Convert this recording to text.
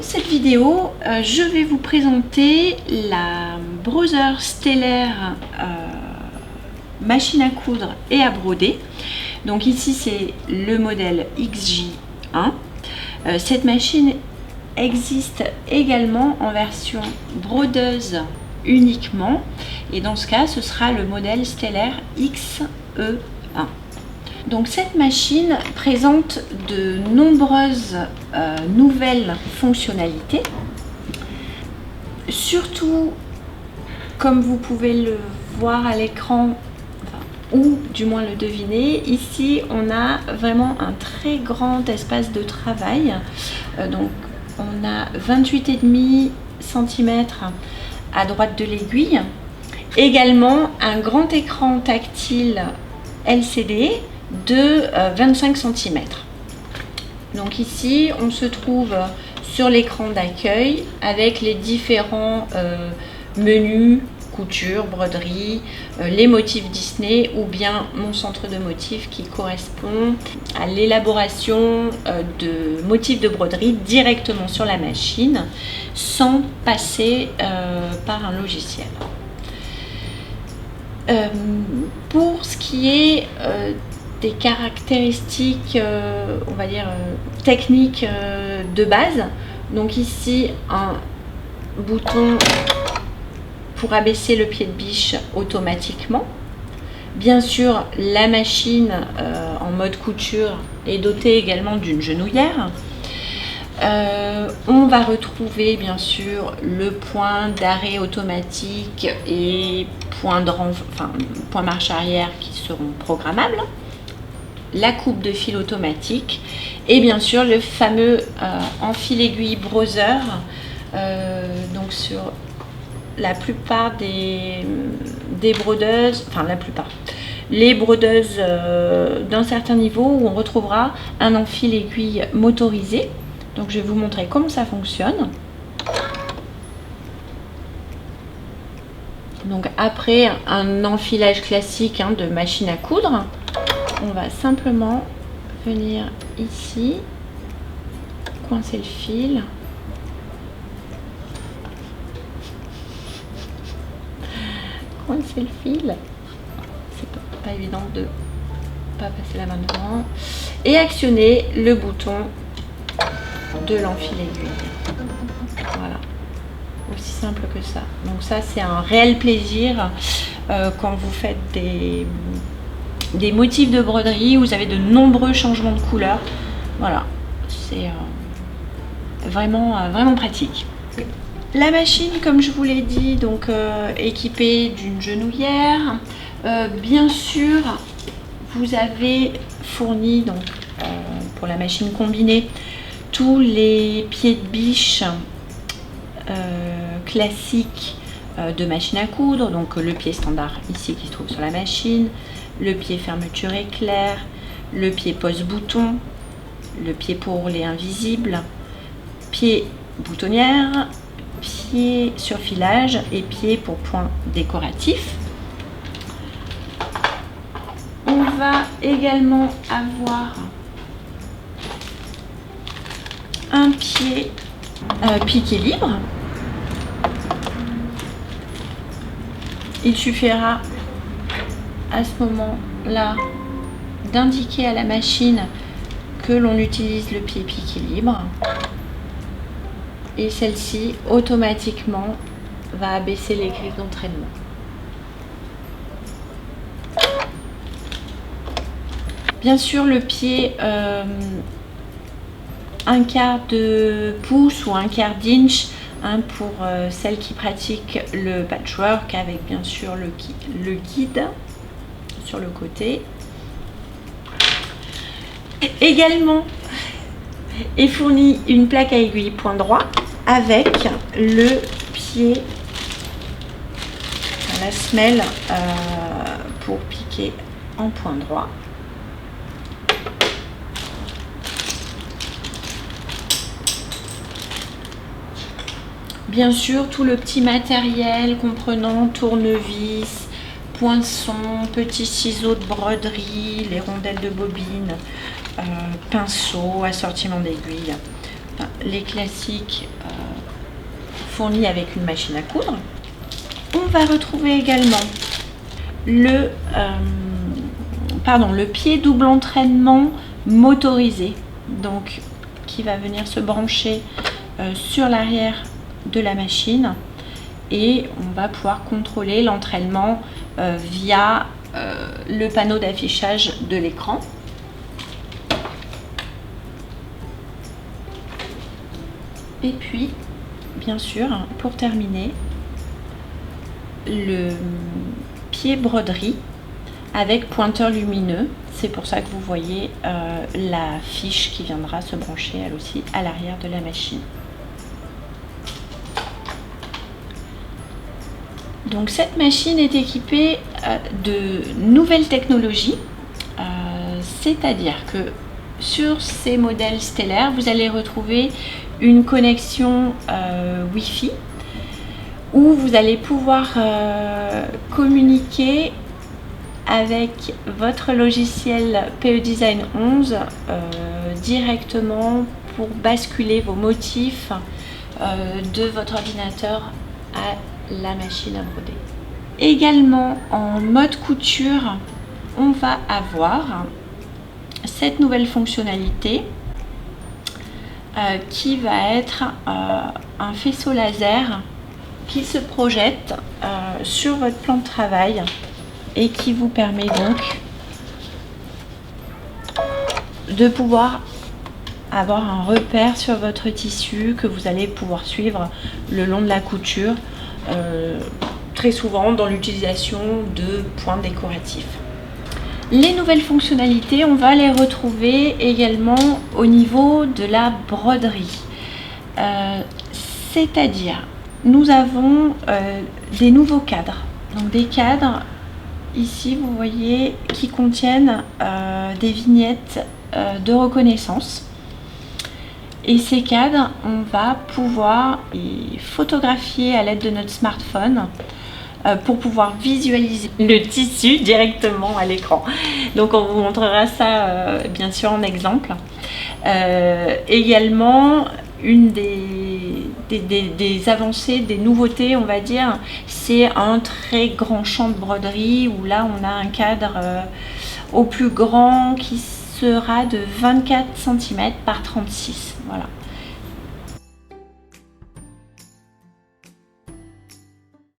cette vidéo, je vais vous présenter la Brother Stellaire machine à coudre et à broder. Donc ici c'est le modèle XJ1. Cette machine existe également en version brodeuse uniquement, et dans ce cas ce sera le modèle Stellaire XE1. Donc cette machine présente de nombreuses nouvelles fonctionnalités, surtout comme vous pouvez le voir à l'écran, ou du moins le deviner, ici on a vraiment un très grand espace de travail. Donc on a 28,5 cm à droite de l'aiguille, également un grand écran tactile LCD de 25 cm. Donc ici on se trouve sur l'écran d'accueil avec les différents menus, couture, broderie, les motifs Disney ou bien mon centre de motifs qui correspond à l'élaboration de motifs de broderie directement sur la machine sans passer par un logiciel. Pour ce qui est des caractéristiques, on va dire techniques de base, donc ici un bouton pour abaisser le pied de biche automatiquement. Bien sûr, la machine en mode couture est dotée également d'une genouillère. On va retrouver bien sûr le point d'arrêt automatique et point marche arrière qui seront programmables, la coupe de fil automatique et bien sûr le fameux enfile-aiguille Brother. Donc sur la plupart des brodeuses, les brodeuses d'un certain niveau où on retrouvera un enfile-aiguille motorisé. Donc je vais vous montrer comment ça fonctionne. Donc après un enfilage classique de machine à coudre, on va simplement venir ici, coincer le fil. Coincer le fil, c'est pas évident de pas passer la main devant, et actionner le bouton de l'enfile-aiguille. Voilà, aussi simple que ça. Donc ça c'est un réel plaisir quand vous faites des motifs de broderie où vous avez de nombreux changements de couleurs. Voilà, c'est vraiment pratique. La machine, comme je vous l'ai dit, donc équipée d'une genouillère. Bien sûr, vous avez fourni donc pour la machine combinée tous les pieds de biche classiques de machine à coudre. Donc le pied standard ici qui se trouve sur la machine, le pied fermeture éclair, le pied pose-bouton, le pied pour rouler invisible, pied boutonnière, pied sur filage et pied pour point décoratif. On va également avoir un pied piqué libre. Il suffira à ce moment-là d'indiquer à la machine que l'on utilise le pied piqué libre. Et celle-ci automatiquement va abaisser les griffes d'entraînement. Bien sûr, le pied 1/4 de pouce ou 1/4 d'inch pour celles qui pratiquent le patchwork, avec bien sûr le guide sur le côté. Également est fournie une plaque à aiguille point droit avec le pied, la semelle pour piquer en point droit. Bien sûr, tout le petit matériel comprenant tournevis, poinçons, petits ciseaux de broderie, les rondelles de bobine, pinceau, assortiment d'aiguilles. les classiques fournis avec une machine à coudre. On va retrouver également le pied double entraînement motorisé, donc qui va venir se brancher sur l'arrière de la machine, et on va pouvoir contrôler l'entraînement via le panneau d'affichage de l'écran. Et puis, bien sûr, pour terminer, le pied broderie avec pointeur lumineux. C'est pour ça que vous voyez la fiche qui viendra se brancher elle aussi à l'arrière de la machine. Donc cette machine est équipée de nouvelles technologies, c'est-à-dire que sur ces modèles stellaires, vous allez retrouver une connexion Wi-Fi où vous allez pouvoir communiquer avec votre logiciel PE Design 11 directement pour basculer vos motifs de votre ordinateur à la machine à broder. Également en mode couture, on va avoir cette nouvelle fonctionnalité qui va être un faisceau laser qui se projette sur votre plan de travail et qui vous permet donc de pouvoir avoir un repère sur votre tissu que vous allez pouvoir suivre le long de la couture, très souvent dans l'utilisation de points décoratifs. Les nouvelles fonctionnalités, on va les retrouver également au niveau de la broderie. C'est-à-dire, nous avons des nouveaux cadres. Donc des cadres, ici vous voyez, qui contiennent des vignettes de reconnaissance. Et ces cadres, on va pouvoir les photographier à l'aide de notre smartphone pour pouvoir visualiser le tissu directement à l'écran. Donc on vous montrera ça bien sûr en exemple. Également, une des avancées, des nouveautés, on va dire, c'est un très grand champ de broderie où là on a un cadre au plus grand qui sera de 24 cm par 36. Voilà.